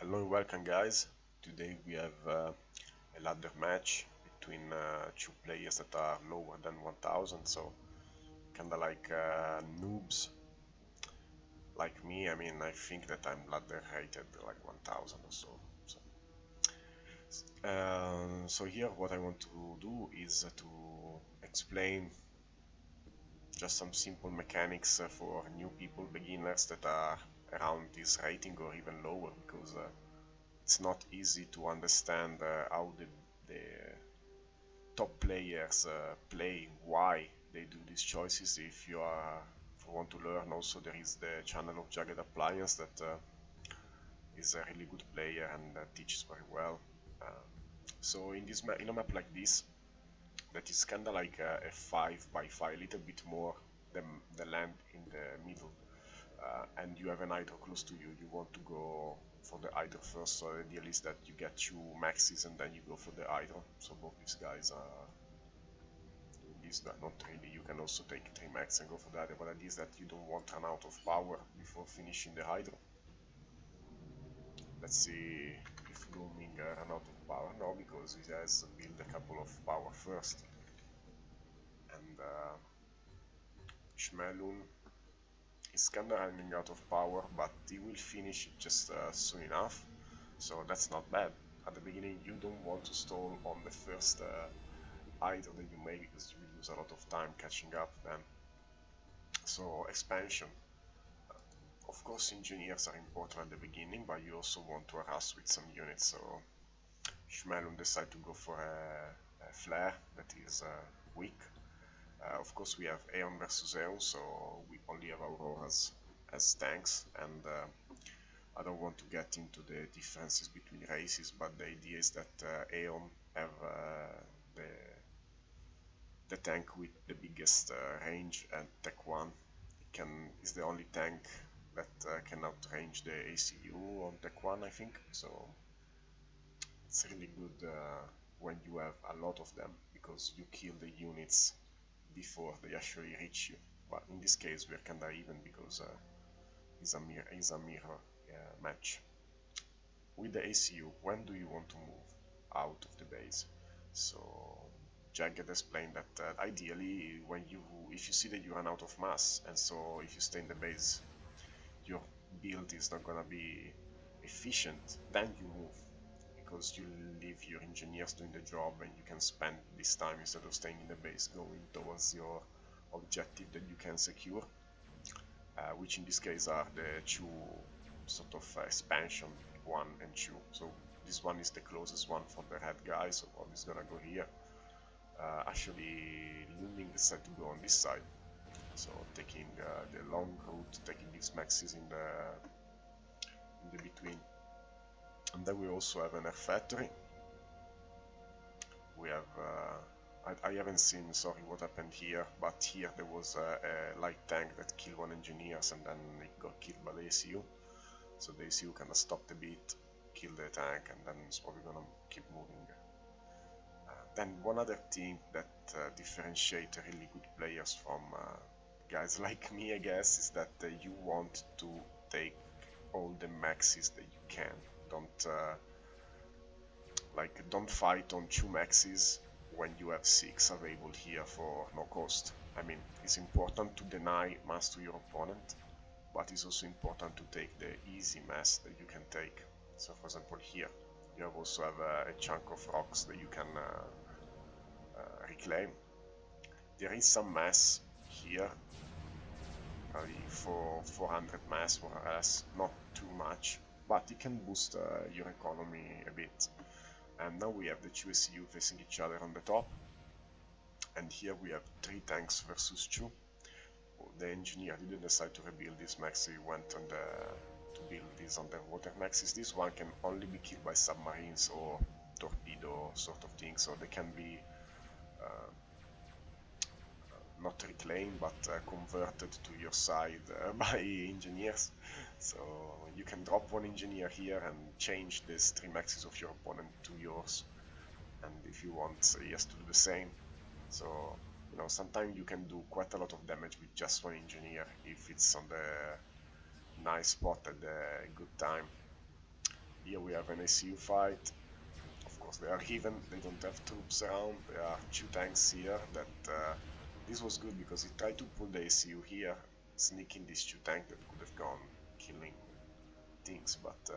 Hello and welcome guys. Today we have a ladder match between two players that are lower than 1000, so kinda like noobs like me. I mean, I think that I'm ladder rated like 1000 or so. So here what I want to do is to explain just some simple mechanics for new people, beginners that are around this rating or even lower, because it's not easy to understand how the top players play, why they do these choices. If you want to learn, also there is the channel of Jagged Appliance that is a really good player and teaches very well. So in a map like this, that is kinda like a 5 by 5, a little bit more than the land in the middle, and you have an hydro close to you, you want to go for the hydro first. So the deal is that you get 2 maxes and then you go for the hydro. So both these guys are not really. You can also take 3 max and go for the hydro, but it is that you don't want to run out of power before finishing the hydro. Let's see if Looming run out of power. No, because he has built a couple of power first. And shmelum is kinda running out of power, but he will finish it just soon enough, so that's not bad. At the beginning you don't want to stall on the first hydro that you make, because you will lose a lot of time catching up then. So expansion. Of course engineers are important at the beginning, but you also want to harass with some units, so shmelum decided to go for a flare that is weak. Of course we have Aeon versus Aeon, so we only have Auroras as tanks, and I don't want to get into the differences between races, but the idea is that Aeon have the tank with the biggest range, and Tech 1 is the only tank that can outrange the ACU on Tech 1, I think. So it's really good when you have a lot of them, because you kill the units before they actually reach you. But in this case we're kinda even, because it's a mirror match. With the ACU, when do you want to move out of the base? So Jagged explained that ideally if you see that you run out of mass, and so if you stay in the base your build is not gonna be efficient, then you move, because you leave your engineers doing the job and you can spend this time, instead of staying in the base, going towards your objective that you can secure, which in this case are the two sort of expansion, 1 and 2. So this one is the closest one for the red guy, so probably is gonna go here. Actually Looming decided to go on this side, so taking the long route, taking these maxes in the between. And then we also have an air factory. We have I haven't seen, sorry, what happened here, but here there was a light tank that killed one engineers, and then it got killed by the ACU. So the ACU kind of stopped a bit, killed the tank, and then it's probably gonna keep moving. Then one other thing that differentiates really good players from guys like me, I guess, is that you want to take all the maxes that you can. Don't fight on 2 maxes when you have 6 available here for no cost. I mean, it's important to deny mass to your opponent, but it's also important to take the easy mass that you can take. So for example here you also have a chunk of rocks that you can reclaim. There is some mass here, for 400 mass more or less, not too much, but it can boost your economy a bit. And now we have the 2 ACU facing each other on the top, and here we have 3 tanks versus 2. The engineer didn't decide to rebuild this max, he went on to build these underwater maxes. This one can only be killed by submarines or torpedo sort of thing, so they can be not reclaimed, but converted to your side by engineers. So you can drop one engineer here and change these 3 maxes of your opponent to yours, and if you want, he has to do the same. So you know, sometimes you can do quite a lot of damage with just one engineer if it's on the nice spot at the good time. Here we have an ACU fight. Of course they are even, they don't have troops around, there are 2 tanks here that this was good because he tried to pull the ACU here, sneaking these 2 tanks that could have gone killing things, but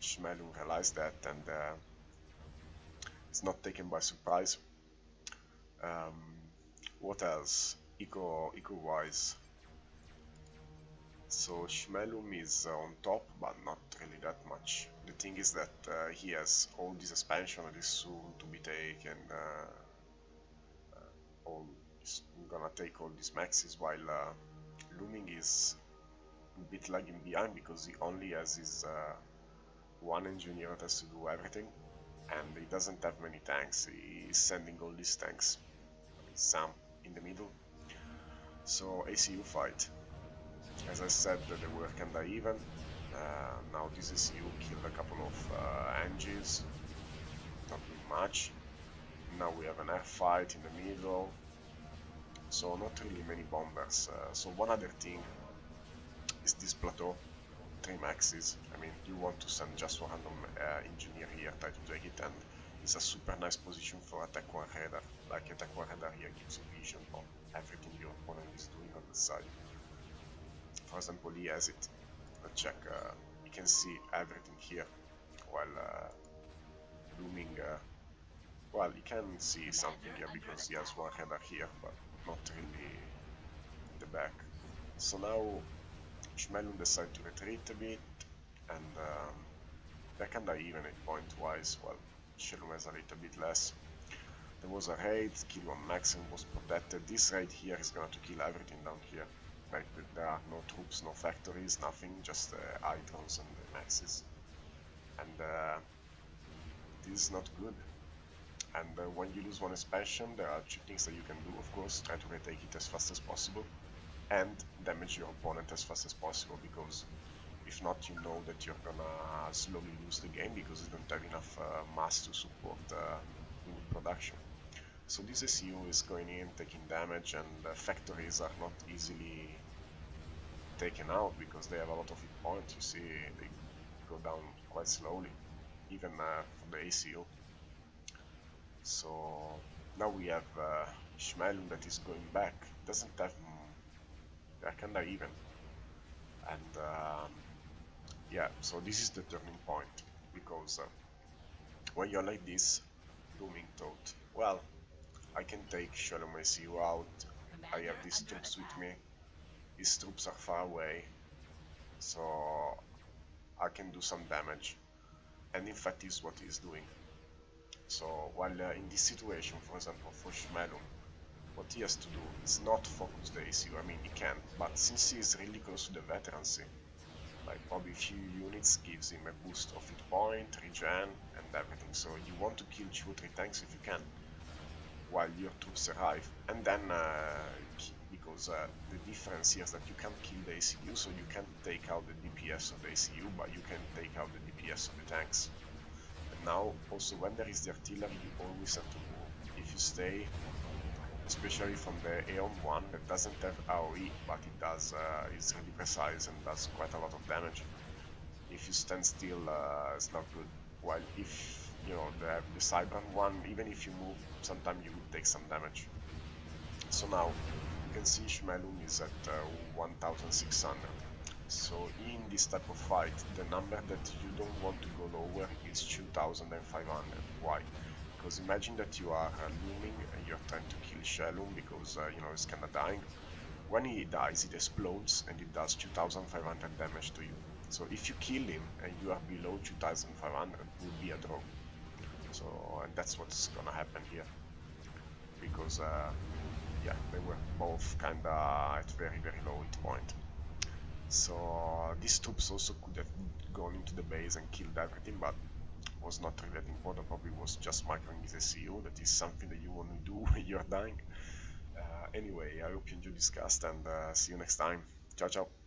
Shmelum realized that and it's not taken by surprise. Um, what else? Eco wise. So Shmelum is on top, but not really that much. The thing is that he has all this expansion that is soon to be taken. All is gonna take all these maxes, while Looming is a bit lagging behind because he only has his one engineer that has to do everything, and he doesn't have many tanks. He is sending all these tanks, some in the middle. So ACU fight. As I said, they were kinda even. Now this ACU killed a couple of NGs, not doing much. Now we have an air fight in the middle, so not really many bombers. So one other thing is this plateau, 3 maxes. I mean, you want to send just one random engineer here, try to take it, and it's a super nice position for attack 1 radar. Like attack 1 radar here gives you vision on everything your opponent is doing on the side. For example, he has it. Let's check. You can see everything here, while Looming. Well, you can see something here because he has 1 radar here, but not really in the back. So now Shmelum decided to retreat a bit, and they're kinda even at point wise. Well, Shmelum has a little bit less. There was a raid, kill on max and was protected. This raid here is going to kill everything down here. Like there are no troops, no factories, nothing, just hydrons and the maxes. And this is not good. And when you lose one expansion, there are 2 things that you can do, of course. Try to retake it as fast as possible, and damage your opponent as fast as possible, because if not, you know that you're gonna slowly lose the game because you don't have enough mass to support unit production. So this ACU is going in, taking damage, and factories are not easily taken out because they have a lot of hit points. You see, they go down quite slowly, even for the ACU. So now we have Shmelum that is going back. Doesn't have. They're kinda even, and yeah. So this is the turning point, because when you're like this, Looming thought, well, I can take Shmelum ACU out. I have these troops with me. His troops are far away, so I can do some damage. And in fact, this is what he's doing. So while in this situation, for example, for Shmelum, what he has to do is not focus the ACU. I mean, he can, but since he is really close to the veterancy, like probably a few units gives him a boost of hit point, regen, and everything. So you want to kill 2 or 3 tanks if you can, while your troops arrive. And then, because the difference here is that you can't kill the ACU, so you can't take out the DPS of the ACU, but you can take out the DPS of the tanks. And now, also when there is the artillery, you always have to move. If you stay, especially from the Aeon one that doesn't have AoE, but it does, is really precise and does quite a lot of damage. If you stand still, it's not good. While if you know the Cybran one, even if you move, sometimes you will take some damage. So now you can see Shmelum is at 1600. So in this type of fight, the number that you don't want to go lower is 2500. Why? Because imagine that you are Looming and you're trying to kill Shmelum because you know it's kinda dying. When he dies, it explodes and it does 2500 damage to you. So if you kill him and you are below 2500, it will be a draw. So and that's what's gonna happen here, because yeah, they were both kinda at very low hit point. So these troops also could have gone into the base and killed everything, but was not really that important. Probably was just microing his ACU. That is something that you want to do when you're dying. Anyway, I hope you enjoyed this cast, and see you next time. Ciao ciao.